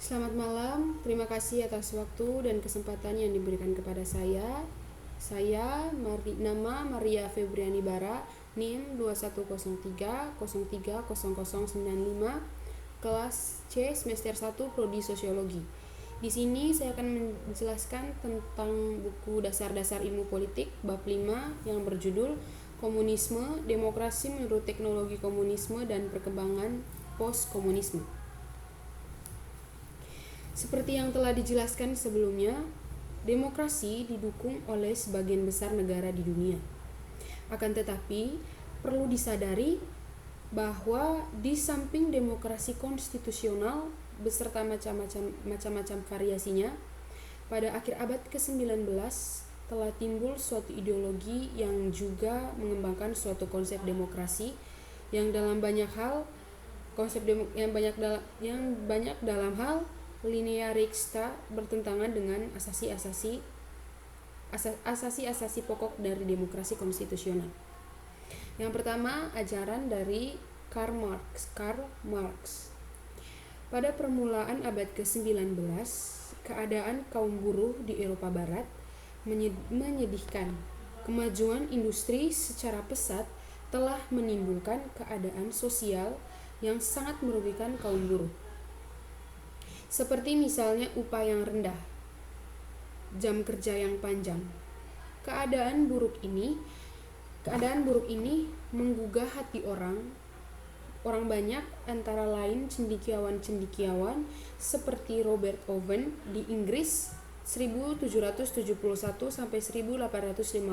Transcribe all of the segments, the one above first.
Selamat malam, terima kasih atas waktu dan kesempatan yang diberikan kepada saya. Nama Maria Febriani Bara, NIM 2103030095, kelas C semester 1 Prodi Sosiologi. Di sini saya akan menjelaskan tentang buku Dasar-Dasar Ilmu Politik bab 5 yang berjudul Komunisme, Demokrasi menurut Teknologi Komunisme dan Perkembangan Post-Komunisme. Seperti yang telah dijelaskan sebelumnya, demokrasi didukung oleh sebagian besar negara di dunia. Akan tetapi, perlu disadari bahwa di samping demokrasi konstitusional beserta macam-macam variasinya, pada akhir abad ke-19 telah timbul suatu ideologi yang juga mengembangkan suatu konsep demokrasi yang dalam banyak hal linearistika bertentangan dengan asasi-asasi pokok dari demokrasi konstitusional. Yang pertama, ajaran dari Karl Marx. Pada permulaan abad ke-19, keadaan kaum buruh di Eropa Barat menyedihkan. Kemajuan industri secara pesat telah menimbulkan keadaan sosial yang sangat merugikan kaum buruh. Seperti misalnya upah yang rendah, jam kerja yang panjang. Keadaan buruk ini menggugah hati orang banyak, antara lain cendekiawan seperti Robert Owen di Inggris 1771 sampai 1858,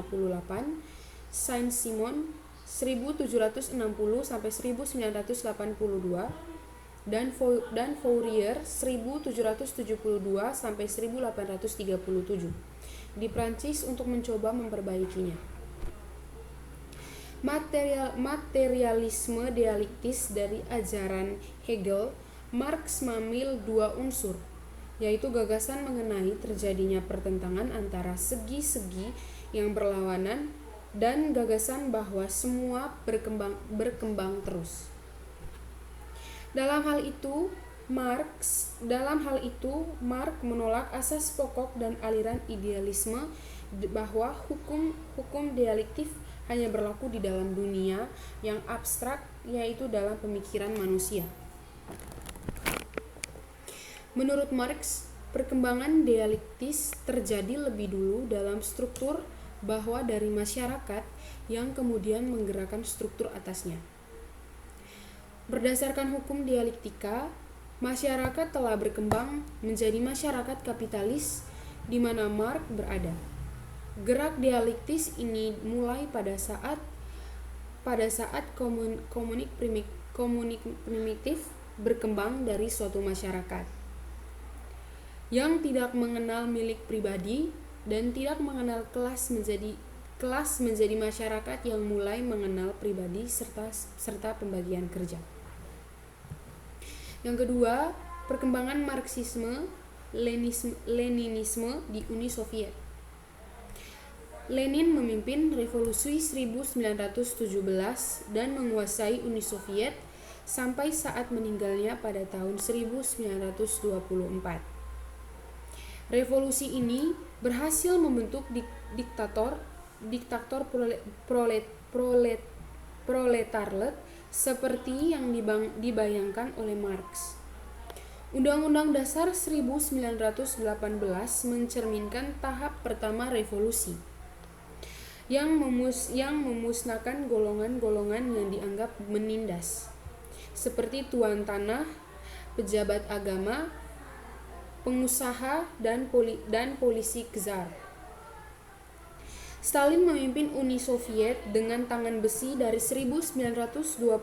Saint-Simon 1760 sampai 1982, dan Fourier 1772 sampai 1837 di Prancis untuk mencoba memperbaikinya. Materialisme dialektis dari ajaran Hegel. Marx mengambil dua unsur, yaitu gagasan mengenai terjadinya pertentangan antara segi-segi yang berlawanan dan gagasan bahwa semua berkembang terus. Dalam hal itu, Marx menolak asas pokok dan aliran idealisme bahwa hukum dialektif hanya berlaku di dalam dunia yang abstrak, yaitu dalam pemikiran manusia. Menurut Marx, perkembangan dialektis terjadi lebih dulu dalam struktur bahwa dari masyarakat yang kemudian menggerakkan struktur atasnya. Berdasarkan hukum dialektika, masyarakat telah berkembang menjadi masyarakat kapitalis di mana Marx berada. Gerak dialektis ini mulai pada saat komunik primitif berkembang dari suatu masyarakat yang tidak mengenal milik pribadi dan tidak mengenal kelas menjadi masyarakat yang mulai mengenal pribadi serta pembagian kerja. Yang kedua, perkembangan Marxisme Leninisme di Uni Soviet. Lenin memimpin revolusi 1917 dan menguasai Uni Soviet sampai saat meninggalnya pada tahun 1924. Revolusi ini berhasil membentuk diktator proletariat seperti yang dibayangkan oleh Marx. Undang-Undang Dasar 1918 mencerminkan tahap pertama revolusi, yang memusnahkan golongan-golongan yang dianggap menindas, seperti tuan tanah, pejabat agama, pengusaha, dan polisi czar. Stalin memimpin Uni Soviet dengan tangan besi dari 1924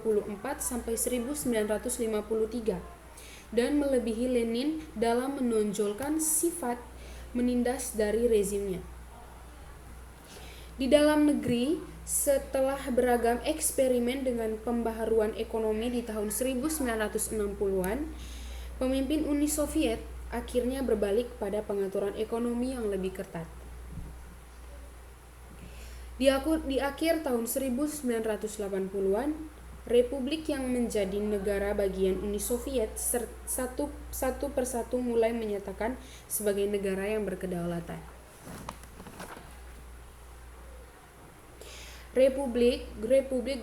sampai 1953 dan melebihi Lenin dalam menonjolkan sifat menindas dari rezimnya. Di dalam negeri, setelah beragam eksperimen dengan pembaharuan ekonomi di tahun 1960-an, pemimpin Uni Soviet akhirnya berbalik pada pengaturan ekonomi yang lebih ketat. Di akhir tahun 1980-an, Republik yang menjadi negara bagian Uni Soviet satu persatu mulai menyatakan sebagai negara yang berkedaulatan. Republik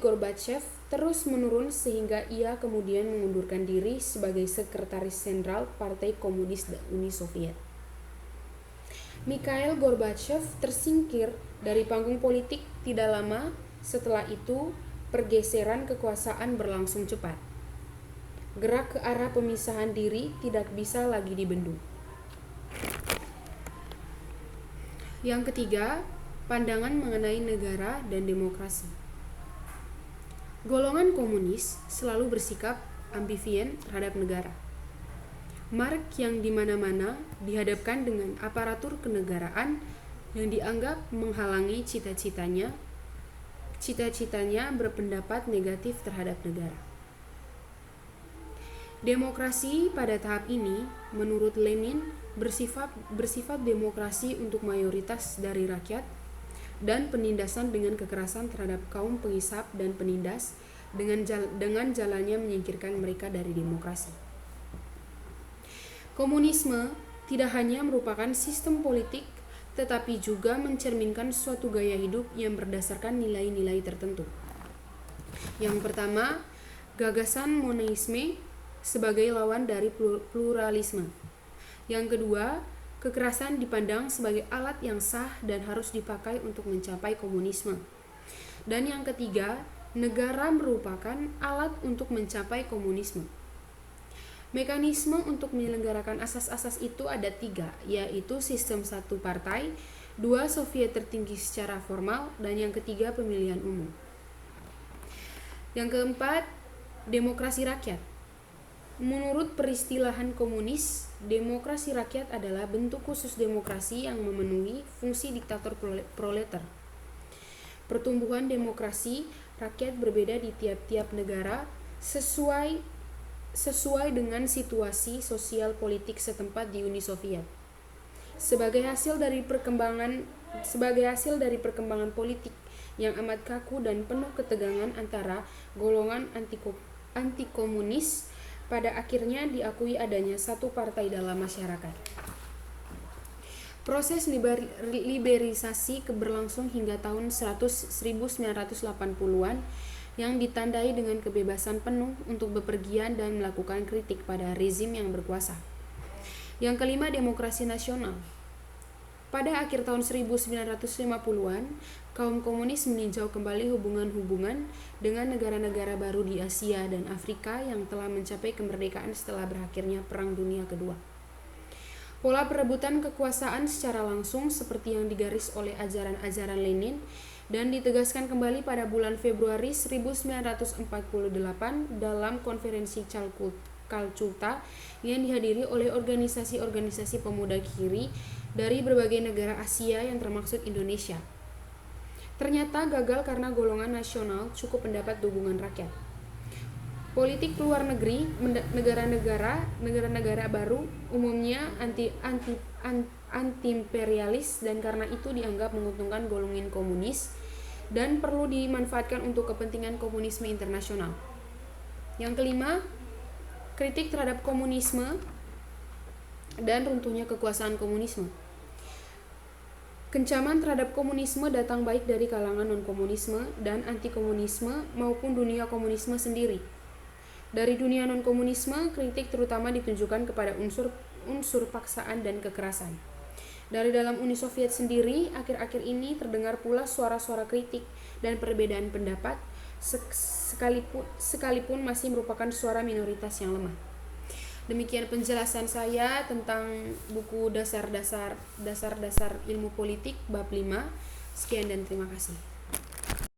Gorbachev terus menurun sehingga ia kemudian mengundurkan diri sebagai sekretaris jenderal Partai Komunis Uni Soviet. Mikhail Gorbachev tersingkir dari panggung politik tidak lama setelah itu. Pergeseran kekuasaan berlangsung cepat. Gerak ke arah pemisahan diri tidak bisa lagi dibendung. Yang ketiga, pandangan mengenai negara dan demokrasi. Golongan komunis selalu bersikap ambivien terhadap negara. Marx yang di mana-mana dihadapkan dengan aparatur kenegaraan yang dianggap menghalangi cita-citanya berpendapat negatif terhadap negara. Demokrasi pada tahap ini, menurut Lenin, bersifat demokrasi untuk mayoritas dari rakyat dan penindasan dengan kekerasan terhadap kaum penghisap dan penindas dengan jalannya menyingkirkan mereka dari demokrasi. Komunisme tidak hanya merupakan sistem politik tetapi juga mencerminkan suatu gaya hidup yang berdasarkan nilai-nilai tertentu. Yang pertama, gagasan monisme sebagai lawan dari pluralisme. Yang kedua, kekerasan dipandang sebagai alat yang sah dan harus dipakai untuk mencapai komunisme. Dan yang ketiga, negara merupakan alat untuk mencapai komunisme. Mekanisme untuk menyelenggarakan asas-asas itu ada 3, yaitu sistem 1 partai, 2 Soviet tertinggi secara formal, dan yang ketiga pemilihan umum. Yang keempat, demokrasi rakyat. Menurut peristilahan komunis, demokrasi rakyat adalah bentuk khusus demokrasi yang memenuhi fungsi diktator proletar. Pertumbuhan demokrasi rakyat berbeda di tiap-tiap negara sesuai dengan situasi sosial politik setempat di Uni Soviet. Sebagai hasil dari perkembangan politik yang amat kaku dan penuh ketegangan antara golongan antikomunis, pada akhirnya diakui adanya satu partai dalam masyarakat. Proses liberalisasi berlangsung hingga tahun 1980-an yang ditandai dengan kebebasan penuh untuk bepergian dan melakukan kritik pada rezim yang berkuasa. Yang kelima, demokrasi nasional. Pada akhir tahun 1950-an, kaum komunis meninjau kembali hubungan-hubungan dengan negara-negara baru di Asia dan Afrika yang telah mencapai kemerdekaan setelah berakhirnya Perang Dunia Kedua. Pola perebutan kekuasaan secara langsung seperti yang digaris oleh ajaran-ajaran Lenin dan ditegaskan kembali pada bulan Februari 1948 dalam konferensi Calcutta yang dihadiri oleh organisasi-organisasi pemuda kiri dari berbagai negara Asia yang termasuk Indonesia. Ternyata gagal karena golongan nasional cukup mendapat dukungan rakyat. Politik luar negeri negara-negara baru umumnya anti-imperialis dan karena itu dianggap menguntungkan golongan komunis dan perlu dimanfaatkan untuk kepentingan komunisme internasional. Yang kelima, kritik terhadap komunisme dan runtuhnya kekuasaan komunisme. Kencaman terhadap komunisme datang baik dari kalangan non-komunisme dan anti-komunisme maupun dunia komunisme sendiri. Dari dunia non-komunisme, kritik terutama ditunjukkan kepada unsur paksaan dan kekerasan. Dari dalam Uni Soviet sendiri, akhir-akhir ini terdengar pula suara-suara kritik dan perbedaan pendapat, sekalipun masih merupakan suara minoritas yang lemah. Demikian penjelasan saya tentang buku dasar-dasar ilmu politik bab 5. Sekian dan terima kasih.